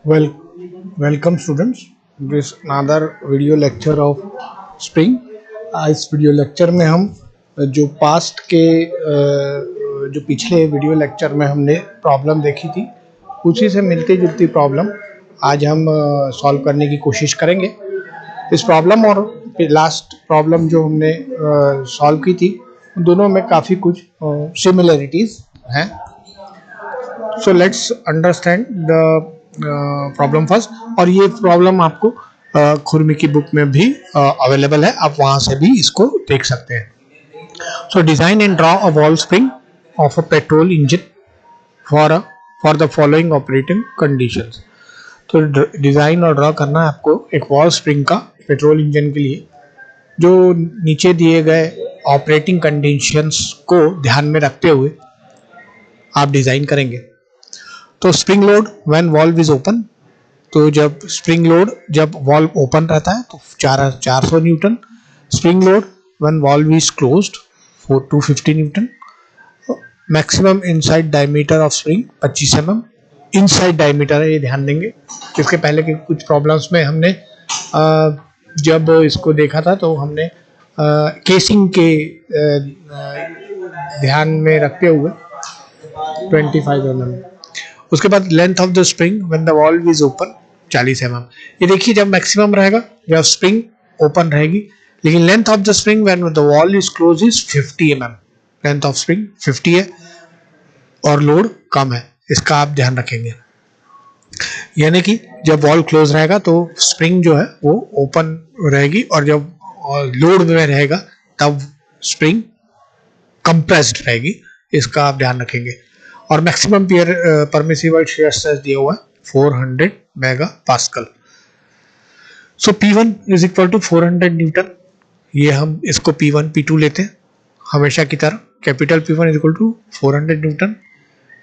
Well, welcome students. This another video lecture of spring. इस video lecture में हम जो पास्ट के जो पिछले वीडियो लेक्चर में हमने प्रॉब्लम देखी थी उसी से मिलती जुलती प्रॉब्लम आज हम सॉल्व करने की कोशिश करेंगे। इस प्रॉब्लम और लास्ट प्रॉब्लम जो हमने सॉल्व की थी उन दोनों में काफ़ी कुछ सिमिलरिटीज़ हैं। So let's understand the problem first. और ये प्रॉब्लम आपको खुरमी की बुक में भी अवेलेबल है, आप वहाँ से भी इसको देख सकते हैं। सो design and draw a wall spring of a petrol engine for the following operating conditions. तो डिज़ाइन और ड्रॉ करना है आपको एक वॉल स्प्रिंग का पेट्रोल इंजन के लिए, जो नीचे दिए गए ऑपरेटिंग कंडीशंस को ध्यान में रखते हुए आप डिज़ाइन करेंगे। तो spring load when valve is open, तो जब स्प्रिंग लोड जब वॉल्व ओपन रहता है तो 400 Newton. Spring load when valve is closed 250 Newton. Maximum inside diameter of spring 25 mm inside diameter है, ये ध्यान देंगे। इसके पहले के कुछ प्रॉब्लम्स में हमने जब इसको देखा था तो हमने केसिंग के ध्यान में रखते हुए 25 mm। उसके बाद length of the spring when the valve is open 40 mm। ये देखिए जब मैक्सिमम रहेगा जब स्प्रिंग ओपन रहेगी, लेकिन length of the spring when the wall is close is 50 mm। Length of spring 50 है और लोड कम है, इसका आप ध्यान रखेंगे। यानी कि जब वॉल क्लोज रहेगा तो स्प्रिंग जो है वो ओपन रहेगी और जब लोड में रहेगा तब स्प्रिंग कंप्रेस्ड रहेगी, इसका आप ध्यान रखेंगे। और मैक्सिमम परमिसिबल शियर स्ट्रेस दिया हुआ है 400 mega pascal. So P1 is equal to 400 newton. ये हम इसको P1 P2 लेते हैं हमेशा की तरह। Capital P1 is equal to 400 newton,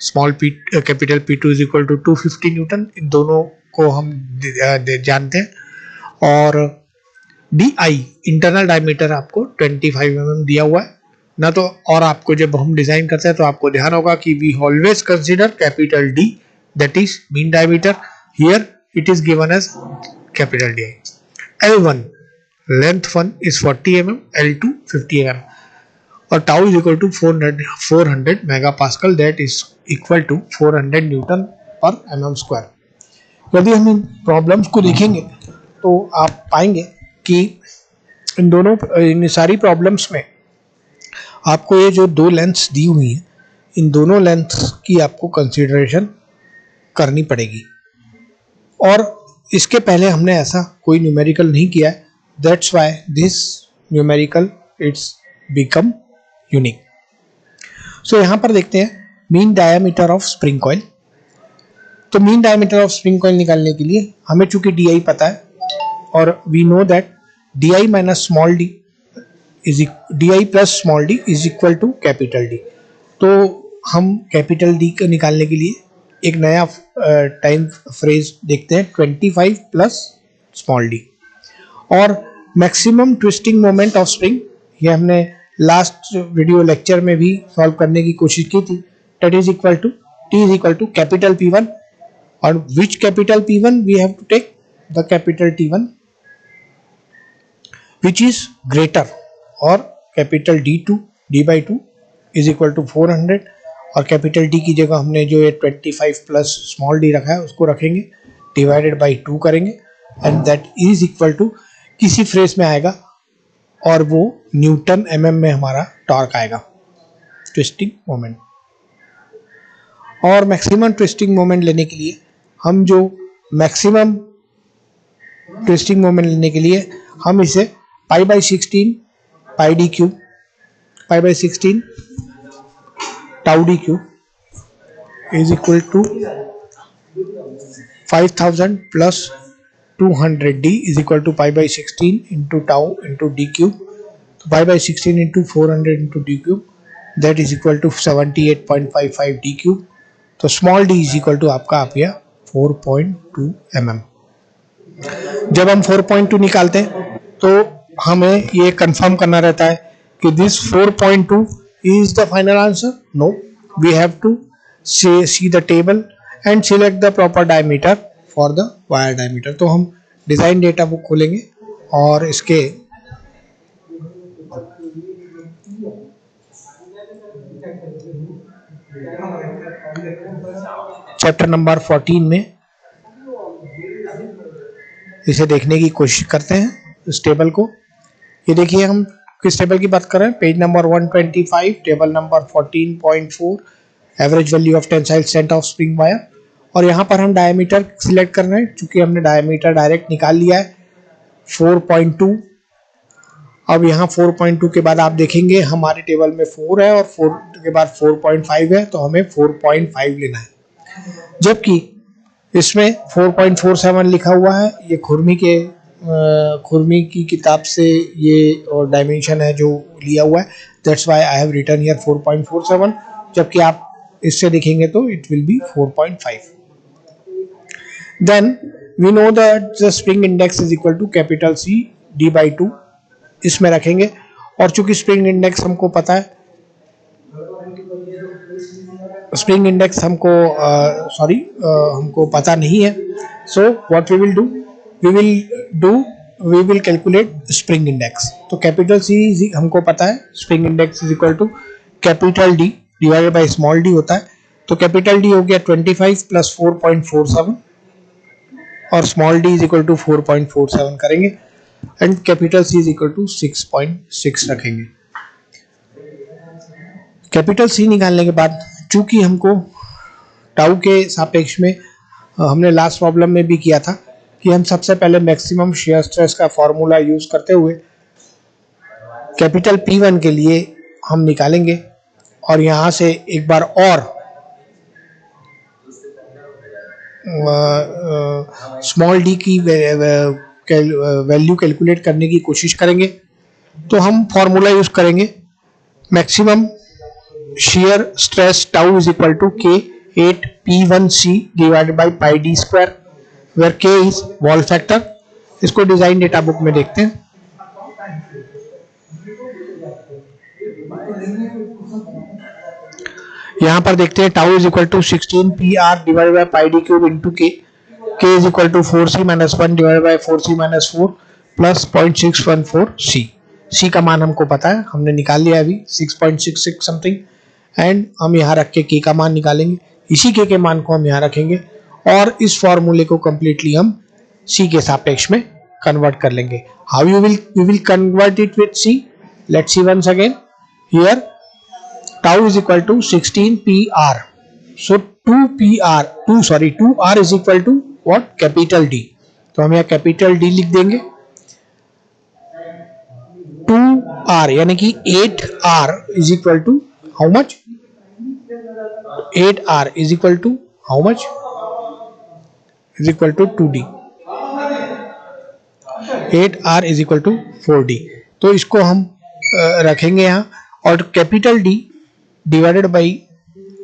small capital P2 is equal to 250 newton. इन दोनों को हम जानते हैं। और DI इंटरनल डायमीटर आपको 25 mm दिया हुआ है ना। तो और आपको जब हम डिजाइन करते हैं तो आपको ध्यान होगा कि we always consider capital D, that is mean diameter. Here it is given as capital DI। L1 length 1 is 40 mm, L2 50 mm और tau is equal to 400 mega pascal, that is equal to 400 newton per mm square. यदि हम इन problems को देखेंगे तो आप पाएंगे कि इन सारी प्रॉब्लम्स में आपको ये जो दो लेंथ्स दी हुई हैं, इन दोनों लेंथ्स की आपको कंसीडरेशन करनी पड़ेगी। और इसके पहले हमने ऐसा कोई न्यूमेरिकल नहीं किया है, that's why this numerical it's become unique. So यहाँ पर देखते हैं mean diameter of spring coil. तो mean diameter of spring coil निकालने के लिए हमें चूंकि DI पता है और we know that DI minus small d DI plus small d is equal to capital D। तो हम कैपिटल D को निकालने के लिए एक नया टाइम फ्रेज देखते हैं 25 प्लस स्मॉल d। और maximum twisting moment of spring, ये हमने लास्ट वीडियो लेक्चर में भी सॉल्व करने की कोशिश की थी, that is equal to T is equal to capital P1 और which capital P1 we have to take the capital T1 which is greater, और capital D/2 is equal to 400 और कैपिटल D की जगह हमने जो ये 25 प्लस स्मॉल d रखा है उसको रखेंगे, डिवाइडेड बाई 2 करेंगे and that is equal to किसी फ्रेज में आएगा और वो न्यूटन mm में हमारा टॉर्क आएगा, ट्विस्टिंग मोमेंट। और मैक्सिमम ट्विस्टिंग मोमेंट लेने के लिए हम जो मैक्सिमम ट्विस्टिंग मोमेंट लेने के लिए हम इसे π/16 πd cube π/16 tau d cube is equal to 5000 plus 200d is equal to π/16 into tau into d cube. तो π/16 into 400 into d cube that is equal to 78.55 d cube. तो small d is equal to आपका आ गया 4.2 mm। जब हम 4.2 निकालते हैं तो हमें ये कंफर्म करना रहता है कि this 4.2 is the final answer? No, we have to see the table and select the proper diameter for the wire diameter. तो हम डिजाइन डेटा बुक खोलेंगे और इसके चैप्टर नंबर 14 में इसे देखने की कोशिश करते हैं इस टेबल को। ये देखिए हम किस टेबल की बात कर रहे हैं, page number 125, table number 14.4, average value of tensile strength of spring wire. और यहाँ पर हम डायमीटर सिलेक्ट कर रहे हैं, चूंकि हमने डायमीटर डायरेक्ट निकाल लिया है 4.2। अब यहाँ 4.2 के बाद आप देखेंगे हमारे टेबल में 4 है और 4 के बाद 4.5 है, तो हमें 4.5 लेना है। जबकि इसमें 4.47 लिखा हुआ है, ये खुरमी की किताब से ये और डायमेंशन है जो लिया हुआ है, that's why I have written here 4.47, जबकि आप इससे देखेंगे तो it will be 4.5। Then we know that the spring index is equal to capital C D/2, इसमें रखेंगे। और चूंकि स्प्रिंग इंडेक्स हमको पता है, स्प्रिंग इंडेक्स हमको पता नहीं है, so what we will calculate spring index. तो कैपिटल C हमको पता है, spring index is equal to capital D divided by small d होता है। तो कैपिटल D हो गया 25 प्लस 4.47 और small d is equal to 4.47 करेंगे and capital C is equal to 6.6 रखेंगे। कैपिटल C निकालने के बाद चूंकि हमको टाउ के सापेक्ष में हमने लास्ट प्रॉब्लम में भी किया था कि हम सबसे पहले मैक्सिमम शियर स्ट्रेस का फॉर्मूला यूज करते हुए कैपिटल P1 के लिए हम निकालेंगे और यहाँ से एक बार और स्मॉल d की वैल्यू कैलकुलेट करने की कोशिश करेंगे। तो हम फॉर्मूला यूज करेंगे maximum shear stress tau is equal to K 8 P1C divided by pi d square, where K is wall factor। इसको डिजाइन डेटा बुक में देखते हैं। यहाँ पर देखते हैं tau is equal to 16 PR divided by pi D cube into K is equal to 4C minus 1 divided by 4C minus 4 plus 0.614C। C का मान हमको पता है, हमने निकाल लिया अभी 6.66 समथिंग, एंड हम यहाँ रख के K का मान निकालेंगे। इसी K के मान को हम यहाँ रखेंगे और इस फॉर्मूले को कंप्लीटली हम C के सापेक्ष में कन्वर्ट कर लेंगे। How we will convert it with C? Let's see once again. Here tau is equal to 16 PR, so 2R is equal to what? Capital D। तो हम यहाँ कैपिटल D लिख देंगे। 2R यानी कि 8R is equal to how much? 8R is equal to how much? Is equal to 2D। 8R is equal to 4D। तो इसको हम रखेंगे यहाँ और capital D divided by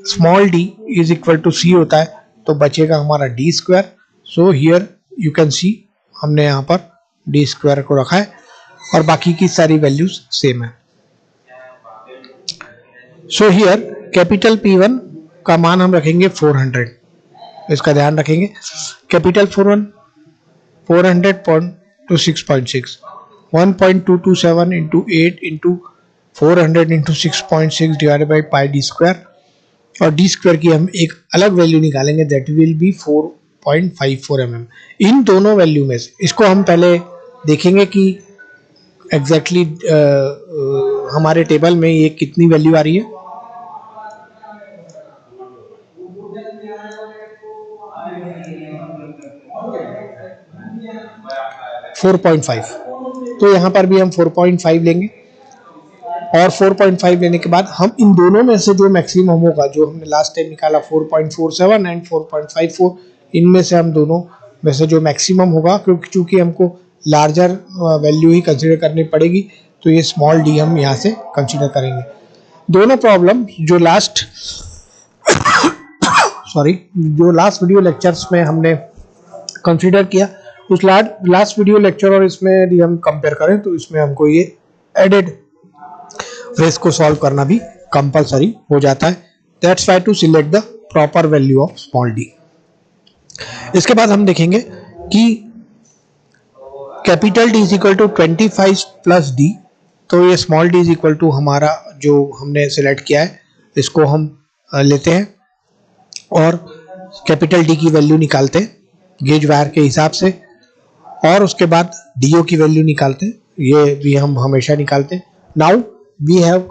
small d is equal to C होता है, तो बचेगा हमारा D square. So here you can see हमने यहाँ पर D स्क्वायर को रखा है और बाकी की सारी वैल्यूज सेम है। सो हियर कैपिटल P1 का मान हम रखेंगे 400, इसका ध्यान रखेंगे। Capital 400.6.6 1.227 into 8 into 400 into 6.6 divided by pi D square, और डी स्क्वायर की हम एक अलग वैल्यू निकालेंगे, दैट विल बी 4.54 mm। इन दोनों वैल्यू में से इसको हम पहले देखेंगे कि एग्जैक्टली हमारे टेबल में ये कितनी वैल्यू आ रही है। 4.5, तो यहाँ पर भी हम 4.5 लेंगे और 4.5 लेने के बाद हम इन दोनों में से जो मैक्सिमम होगा, जो हमने लास्ट टाइम निकाला 4.47 एंड 4.54, इनमें से हम दोनों में से जो मैक्सिमम होगा, क्योंकि चूंकि हमको लार्जर वैल्यू ही कंसीडर करनी पड़ेगी, तो ये स्मॉल d हम यहाँ से कंसीडर करेंगे। दोनों प्रॉब्लम जो लास्ट वीडियो लेक्चर्स में हमने कंसीडर किया, उस लास्ट वीडियो लेक्चर और इसमें यदि हम कंपेयर करें तो इसमें हमको ये एडेड फ्रेज को सॉल्व करना भी कंपलसरी हो जाता है। That's why to select the proper value of small d। इसके बाद हम देखेंगे कि capital D is equal to 25 plus D. तो ये small D is equal to हमारा जो हमने सिलेक्ट किया है इसको हम लेते हैं और कैपिटल डी की वैल्यू निकालते हैं गेज वायर के हिसाब से, और उसके बाद डीओ की वैल्यू निकालते हैं, ये भी हम हमेशा निकालते हैं। Now we have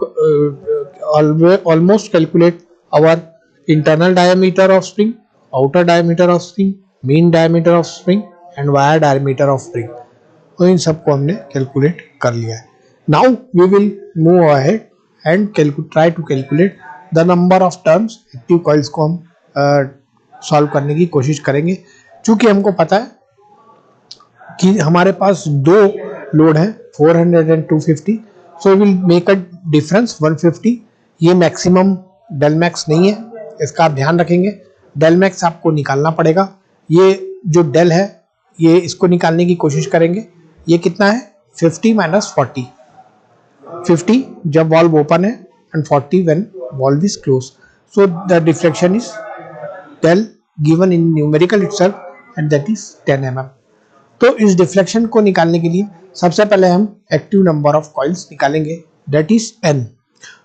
almost calculate our internal diameter of spring, outer diameter of spring, mean diameter of spring and wire diameter of spring. तो इन सबको हमने कैलकुलेट कर लिया है। Now we will move ahead and try to calculate the number of turns. Active coils को हम solve करने की कोशिश करेंगे। चूंकि हमको पता है कि हमारे पास दो लोड है 400 and 250, so will make a difference 150। ये मैक्सिमम डेल मैक्स नहीं है, इसका आप ध्यान रखेंगे। डेल मैक्स आपको निकालना पड़ेगा। ये जो डेल है ये इसको निकालने की कोशिश करेंगे। ये कितना है 50 माइनस 40, 50 जब वॉल्व ओपन है and 40 when valve is close. So the deflection is del given in numerical itself and that is 10 mm। तो इस डिफ्लेक्शन को निकालने के लिए सबसे पहले हम एक्टिव नंबर ऑफ कॉइल्स निकालेंगे, दैट इज n।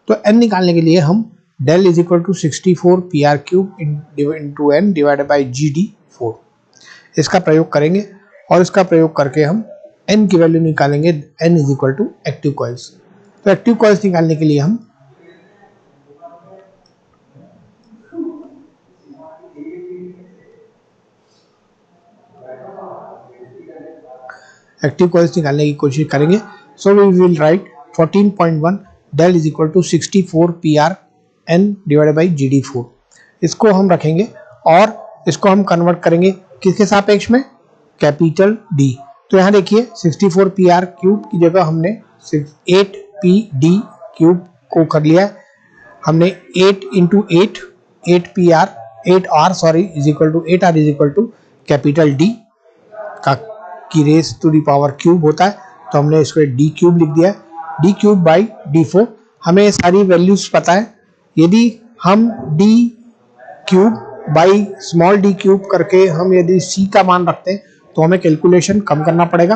तो n निकालने के लिए हम del is equal to 64 PR cube into n divided by GD4 इसका प्रयोग करेंगे, और इसका प्रयोग करके हम n की वैल्यू निकालेंगे, n is equal to active coils. तो एक्टिव कॉइल्स निकालने के लिए हम एक्टिव कॉइल्स निकालने की कोशिश करेंगे। So we will write 14.1 del is equal to 64 PR n divided by GD4। इसको हम रखेंगे और इसको हम कन्वर्ट करेंगे किसके सापेक्ष में, कैपिटल D। तो यहाँ देखिए 64 PR क्यूब की जगह हमने 8 PD क्यूब को कर लिया है। हमने 8 into 8 PR 8R sorry is equal to 8R is equal to capital D का की raise to the power cube होता है, तो हमने इसको D क्यूब लिख दिया है। D cube by D4। हमें ये सारी वैल्यूज पता है। यदि हम D cube by small d cube करके हम यदि C का मान रखते हैं तो हमें कैलकुलेशन कम करना पड़ेगा।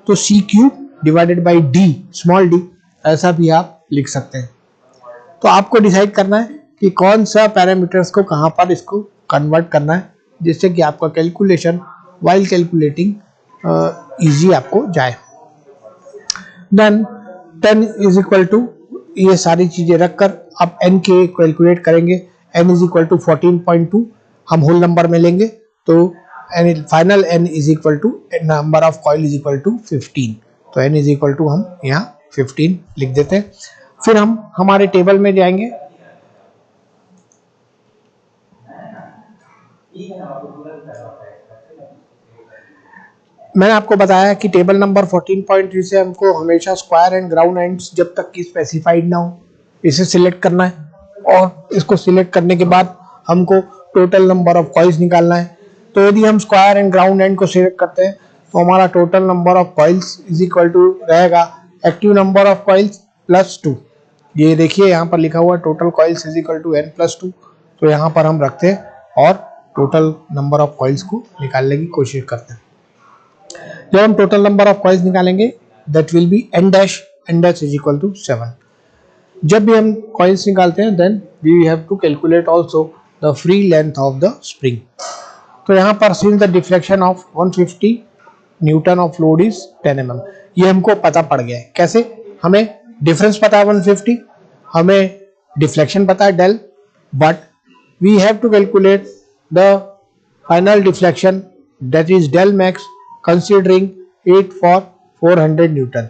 तो C cube divided by D small d ऐसा भी आप लिख सकते हैं। तो आपको डिसाइड करना है कि कौन सा पैरामीटर्स को कहाँ पर इसको कन्वर्ट करना है, जिससे कि आपका कैलकुलेशन वाइल कैलकुलेटिंग इजी आपको जाए। देन 10 इज इक्वल टू ये सारी चीजें रखकर आप n के कैलकुलेट करेंगे। n इज इक्वल टू 14.2 हम होल नंबर में लेंगे, तो final n is equal to number of coil is equal to 15। तो n इज इक्वल टू हम यहाँ 15 लिख देते हैं। फिर हम हमारे टेबल में जाएंगे। मैंने आपको बताया कि टेबल नंबर 14.3 से हमको हमेशा स्क्वायर एंड ग्राउंड एंड्स जब तक की स्पेसिफाइड ना हो इसे सिलेक्ट करना है, और इसको सिलेक्ट करने के बाद हमको टोटल नंबर ऑफ कॉइल्स निकालना है। तो यदि हम स्क्वायर एंड ग्राउंड एंड को सिलेक्ट करते हैं तो हमारा total number of coils is equal to रहेगा active number of coils plus 2। ये देखिए यहाँ पर लिखा हुआ total coils is equal to n plus 2। तो यहाँ पर हम रखते हैं और टोटल नंबर ऑफ कॉइल्स को निकालने की कोशिश करते हैं। जब हम टोटल नंबर ऑफ कॉइल्स निकालेंगे that will be n dash is equal to 7। जब भी हम कॉइल्स निकालते हैं then we have to calculate also the free length of the spring. तो यहाँ पर since the deflection of 150 newton of load is 10 mm, ये हमको पता पड़ गया है। कैसे, हमें डिफरेंस पता है 150, हमें डिफ्लेक्शन पता है del, but we have to calculate the final deflection that is del max considering it for 400 newton.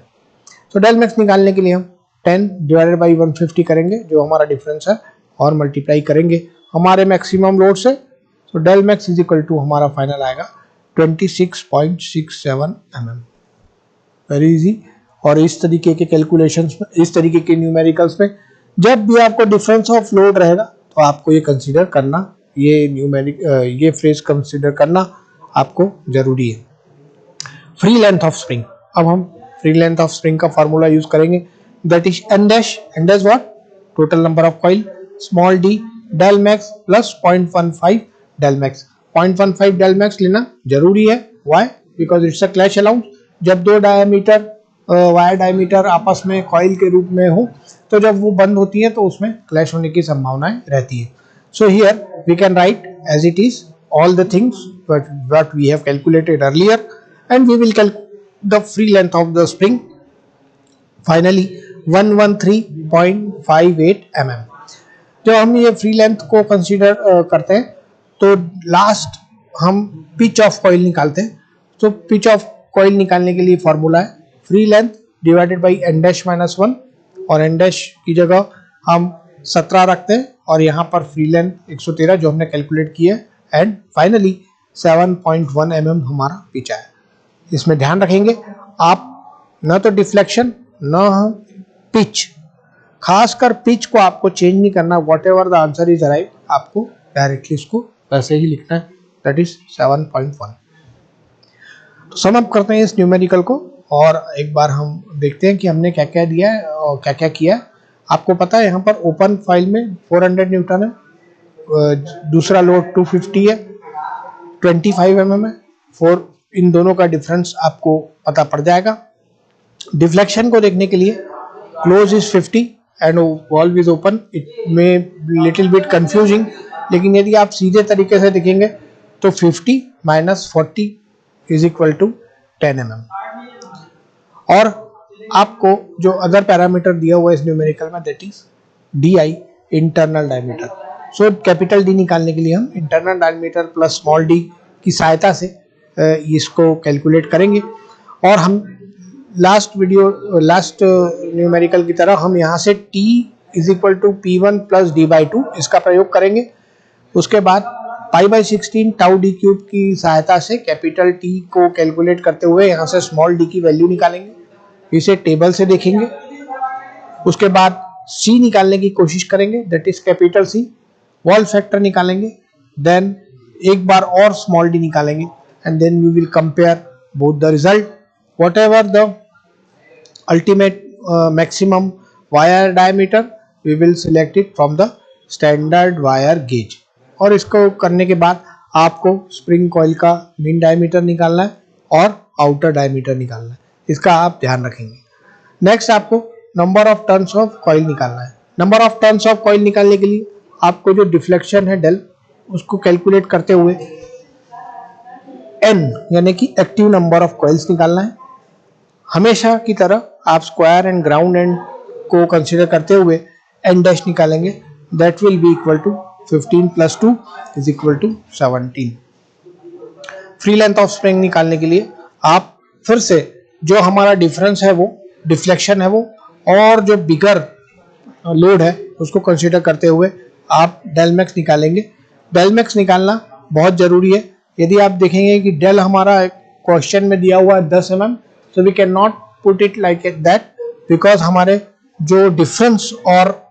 तो डेल मैक्स निकालने के लिए हम 10 डिवाइडेड बाई 150 करेंगे जो हमारा डिफरेंस है, और मल्टीप्लाई करेंगे हमारे मैक्सिमम लोड से। तो del max is equal to हमारा फाइनल आएगा 26.67 mm। Very easy. और इस तरीके के कैलकुलेशंस में, इस तरीके के न्यूमेरिकल्स में जब भी आपको डिफरेंस ऑफ लोड रहेगा तो आपको ये कंसीडर करना, ये फ्रेज कंसीडर करना आपको जरूरी है। फ्री लेंथ ऑफ स्प्रिंग, अब हम फ्री लेंथ ऑफ स्प्रिंग का फार्मूला यूज करेंगे, that is n dash what, total number of coil, small d del max plus 0.15 del max. 0.15 del max लेना जरूरी है। Why? Because it's a clash allowance. जब दो diameter wire diameter आपस में coil के रूप में हो तो जब वो बंद होती है तो उसमें क्लैश होने की संभावनाएं रहती है। So here we can write as it is all the things what we have calculated earlier, and we will calculate the free length of the spring. Finally 113.58 mm। जब हम ये फ्री लेंथ को consider करते हैं तो last हम pitch of coil निकालते हैं। तो पिच ऑफ कॉइल निकालने के लिए फॉर्मूला है free length divided by n dash minus 1, और n डैश की जगह हम 17 रखते हैं और यहाँ पर फ्री लेंथ 113 जो हमने कैलकुलेट किया है, एंड फाइनली 7.1 mm हमारा पिच आया। इसमें ध्यान रखेंगे आप न तो डिफ्लेक्शन न पिच, खासकर पिच को आपको चेंज नहीं करना। What ever the answer is arrive आपको डायरेक्टली इसको वैसे ही लिखना है, दैट इज 7.1। तो सम अप करते हैं इस न्यूमेरिकल को और एक बार हम देखते हैं कि हमने क्या क्या दिया है और क्या क्या किया है। आपको पता है यहाँ पर ओपन फाइल में 400 न्यूटन है, दूसरा लोड 250 है, 25 mm है। इन दोनों का डिफरेंस आपको पता पड़ जाएगा। डिफ्लेक्शन को देखने के लिए close is 50 and valve is open. It may little bit confusing, लेकिन यदि आप सीधे तरीके से देखेंगे तो 50 minus 40 is equal to 10 mm। और आपको जो अदर पैरामीटर दिया हुआ है इस न्यूमेरिकल में, that is DI internal diameter. So capital D निकालने के लिए हम internal diameter plus small d की सहायता से इसको कैलकुलेट करेंगे। और हम लास्ट न्यूमेरिकल की तरह हम यहाँ से T is equal to P1 plus D/2 इसका प्रयोग करेंगे। उसके बाद π/16 टाउ d क्यूब की सहायता से कैपिटल T को कैलकुलेट करते हुए यहाँ से स्मॉल d की वैल्यू निकालेंगे, इसे टेबल से देखेंगे। उसके बाद C निकालने की कोशिश करेंगे, that is capital C। Wall factor निकालेंगे, देन एक बार और स्मॉल d निकालेंगे, and then we will compare both the result. Whatever the ultimate maximum wire diameter we will select it from the standard wire gauge. और इसको करने के बाद आपको स्प्रिंग कॉइल का मीन डायमीटर निकालना है और आउटर डायमीटर निकालना है, इसका आप ध्यान रखेंगे। नेक्स्ट आपको number of turns of coil निकालना है। Number of turns of coil निकालने के लिए आपको जो डिफ्लेक्शन है डेल, उसको कैलकुलेट करते हुए n यानी कि एक्टिव नंबर ऑफ कॉइल्स निकालना है। हमेशा की तरह आप स्क्वायर एंड ग्राउंड एंड को कंसीडर करते हुए n डैश निकालेंगे, that will be equal to 15 plus 2 is equal to 17। Free length of spring निकालने के लिए आप फिर से जो हमारा डिफरेंस है वो डिफ्लेक्शन है वो, और जो बिगर लोड है उसको कंसीडर करते हुए आप डेल मैक्स निकालेंगे। डेल मैक्स निकालना बहुत जरूरी है। यदि आप देखेंगे कि डेल हमारा क्वेश्चन में दिया हुआ है 10 mm, so we can not put it like that, because हमारे जो डिफरेंस और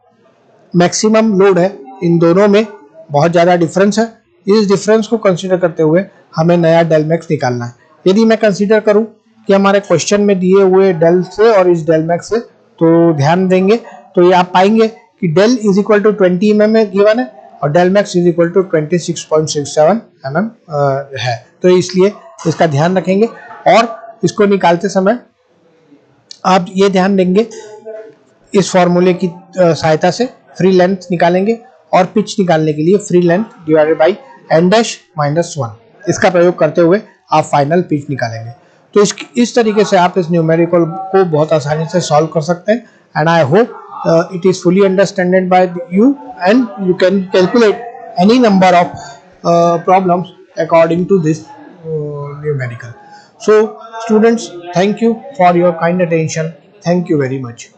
मैक्सिमम लोड है इन दोनों में बहुत ज़्यादा डिफरेंस है। इस डिफरेंस को कंसीडर करते हुए हमें नया डेल मैक्स निकालना है। यदि मैं कंसीडर करूं कि हमारे क्वेश्चन में दिए हुए डेल से और इस डेल मैक्स से, तो ध्यान देंगे तो ये आप पाएंगे कि del is equal to 20 mm given है और del max is equal to 26.67 mm है। तो इसलिए इसका ध्यान रखेंगे और इसको निकालते समय आप ये ध्यान देंगे इस फॉर्मूले की सहायता से फ्री लेंथ निकालेंगे और पिच निकालने के लिए free length divided by n dash minus 1 इसका प्रयोग करते हुए आप फाइनल पिच निकालेंगे। तो इस तरीके से आप इस न्यूमेरिकल को बहुत आसानी से सॉल्व कर सकते हैं, and I hope it is fully understood by you, and you can calculate any number of problems according to this numerical. So students, thank you for your kind attention. Thank you very much.